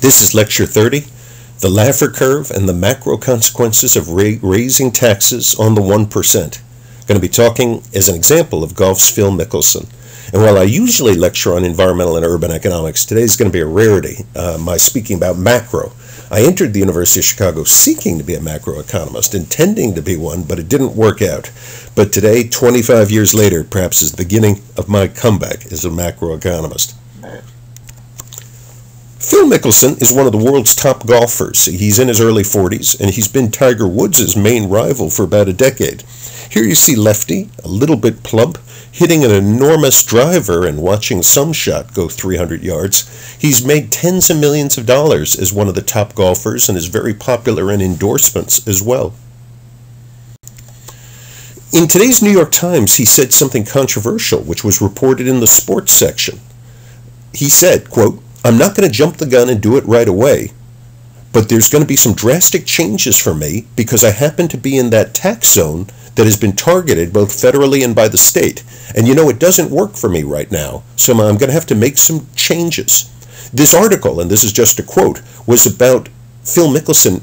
This is Lecture 30, the Laffer Curve and the Macro Consequences of Raising Taxes on the 1%. I'm going to be talking as an example of Golf's Phil Mickelson. And while I usually lecture on environmental and urban economics, today is going to be a rarity, my speaking about macro. I entered the University of Chicago seeking to be a macroeconomist, intending to be one, but it didn't work out. But today, 25 years later, perhaps is the beginning of my comeback as a macroeconomist. Phil Mickelson is one of the world's top golfers. He's in his early 40s, and he's been Tiger Woods' main rival for about a decade. Here you see Lefty, a little bit plump, hitting an enormous driver and watching some shot go 300 yards. He's made tens of millions of dollars as one of the top golfers and is very popular in endorsements as well. In today's New York Times, he said something controversial, which was reported in the sports section. He said, quote, "I'm not going to jump the gun and do it right away, but there's going to be some drastic changes for me because I happen to be in that tax zone that has been targeted both federally and by the state. And you know, it doesn't work for me right now, so I'm going to have to make some changes." This article, and this is just a quote, was about Phil Mickelson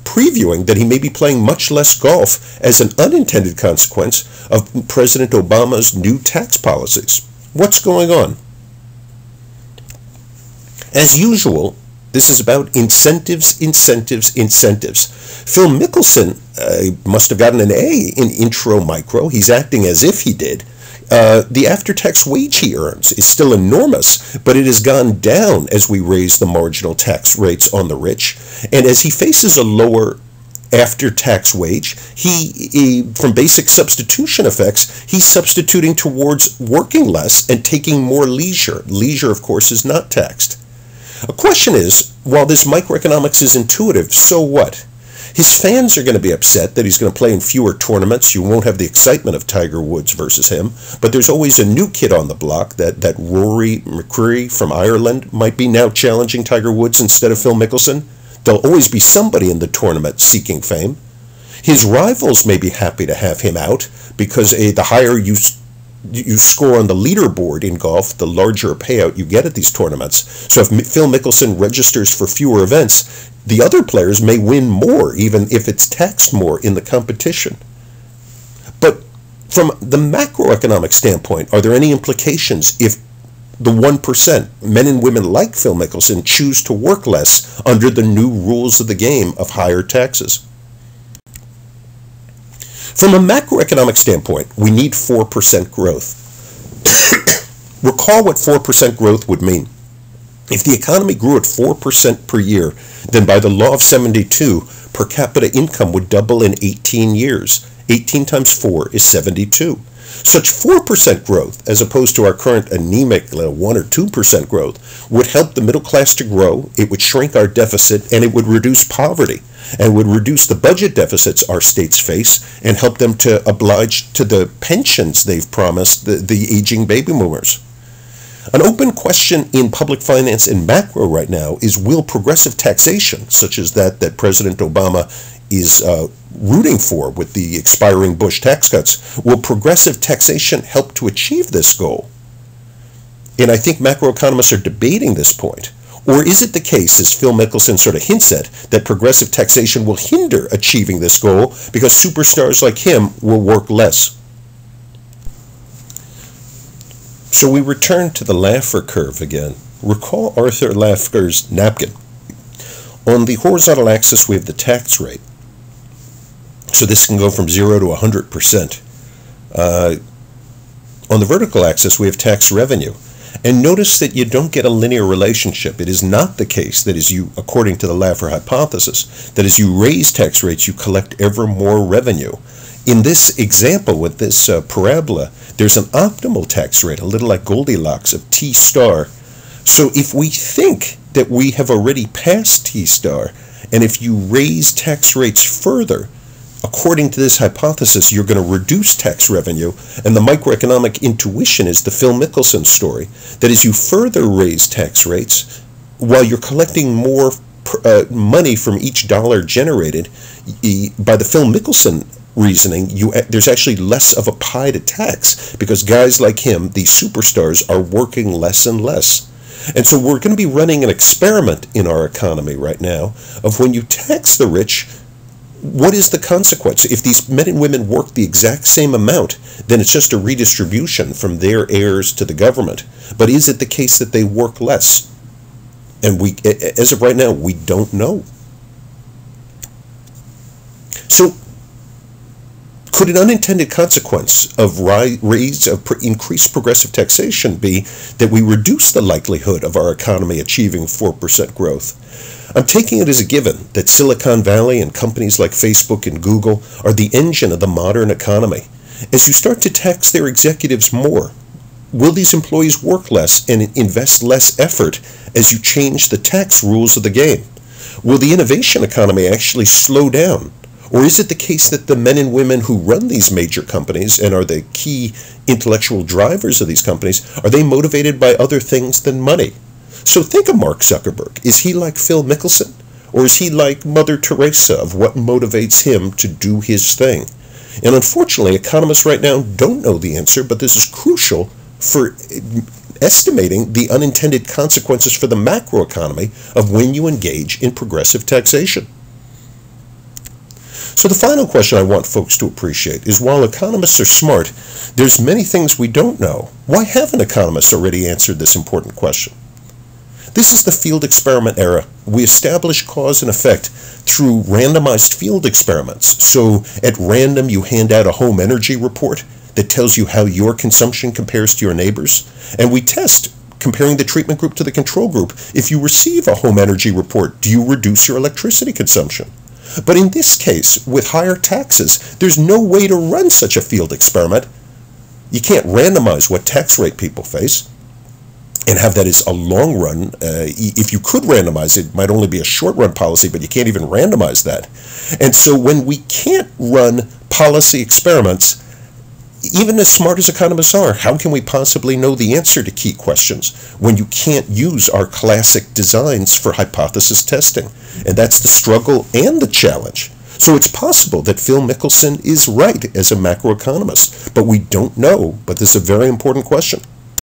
previewing that he may be playing much less golf as an unintended consequence of President Obama's new tax policies. What's going on? As usual, this is about incentives, incentives, incentives. Phil Mickelson must have gotten an A in intro micro. He's acting as if he did. The after-tax wage he earns is still enormous, but it has gone down as we raise the marginal tax rates on the rich. And as he faces a lower after-tax wage, he from basic substitution effects, he's substituting towards working less and taking more leisure. Leisure, of course, is not taxed. A question is, while this microeconomics is intuitive, so what? His fans are going to be upset that he's going to play in fewer tournaments. You won't have the excitement of Tiger Woods versus him. But there's always a new kid on the block. That Rory McIlroy from Ireland might be now challenging Tiger Woods instead of Phil Mickelson. There'll always be somebody in the tournament seeking fame. His rivals may be happy to have him out because the higher you score on the leaderboard in golf, the larger a payout you get at these tournaments. So if Phil Mickelson registers for fewer events, the other players may win more, even if it's taxed more in the competition. But from the macroeconomic standpoint, are there any implications if the 1%, men and women like Phil Mickelson, choose to work less under the new rules of the game of higher taxes? From a macroeconomic standpoint, we need 4% growth. Recall what 4% growth would mean. If the economy grew at 4% per year, then by the law of 72, per capita income would double in 18 years. 18 times 4 is 72. Such 4% growth, as opposed to our current anemic 1 or 2% growth, would help the middle class to grow, it would shrink our deficit, and it would reduce poverty, and would reduce the budget deficits our states face, and help them to oblige to the pensions they've promised the aging baby boomers. An open question in public finance and macro right now is, will progressive taxation, such as that President Obama is rooting for with the expiring Bush tax cuts, will progressive taxation help to achieve this goal? And I think macroeconomists are debating this point. Or is it the case, as Phil Mickelson sort of hints at, that progressive taxation will hinder achieving this goal because superstars like him will work less? So we return to the Laffer Curve again. Recall Arthur Laffer's napkin. On the horizontal axis, we have the tax rate. So this can go from 0 to 100%. On the vertical axis, we have tax revenue. And notice that you don't get a linear relationship. It is not the case that according to the Laffer hypothesis, that as you raise tax rates, you collect ever more revenue. In this example with this parabola, there's an optimal tax rate, a little like Goldilocks of T star. So if we think that we have already passed T star, and if you raise tax rates further, according to this hypothesis, you're going to reduce tax revenue, and the microeconomic intuition is the Phil Mickelson story, that as you further raise tax rates, while you're collecting more money from each dollar generated, by the Phil Mickelson reasoning, there's actually less of a pie to tax, because guys like him, these superstars, are working less and less. And so we're going to be running an experiment in our economy right now of when you tax the rich, what is the consequence? If these men and women work the exact same amount, then it's just a redistribution from their heirs to the government. But is it the case that they work less? And we, as of right now, we don't know. So, could an unintended consequence of increased progressive taxation be that we reduce the likelihood of our economy achieving 4% growth? I'm taking it as a given that Silicon Valley and companies like Facebook and Google are the engine of the modern economy. As you start to tax their executives more, will these employees work less and invest less effort as you change the tax rules of the game? Will the innovation economy actually slow down? Or is it the case that the men and women who run these major companies and are the key intellectual drivers of these companies, are they motivated by other things than money? So think of Mark Zuckerberg. Is he like Phil Mickelson? Or is he like Mother Teresa of what motivates him to do his thing? And unfortunately, economists right now don't know the answer, but this is crucial for estimating the unintended consequences for the macroeconomy of when you engage in progressive taxation. So the final question I want folks to appreciate is, while economists are smart, there's many things we don't know. Why haven't economists already answered this important question? This is the field experiment era. We establish cause and effect through randomized field experiments. So at random, you hand out a home energy report that tells you how your consumption compares to your neighbors. And we test, comparing the treatment group to the control group. If you receive a home energy report, do you reduce your electricity consumption? But in this case, with higher taxes, there's no way to run such a field experiment. You can't randomize what tax rate people face and have that as a long run. If you could randomize it, it might only be a short run policy, but you can't even randomize that. And so when we can't run policy experiments, even as smart as economists are, how can we possibly know the answer to key questions when you can't use our classic designs for hypothesis testing? And that's the struggle and the challenge. So it's possible that Phil Mickelson is right as a macroeconomist, but we don't know. But this is a very important question.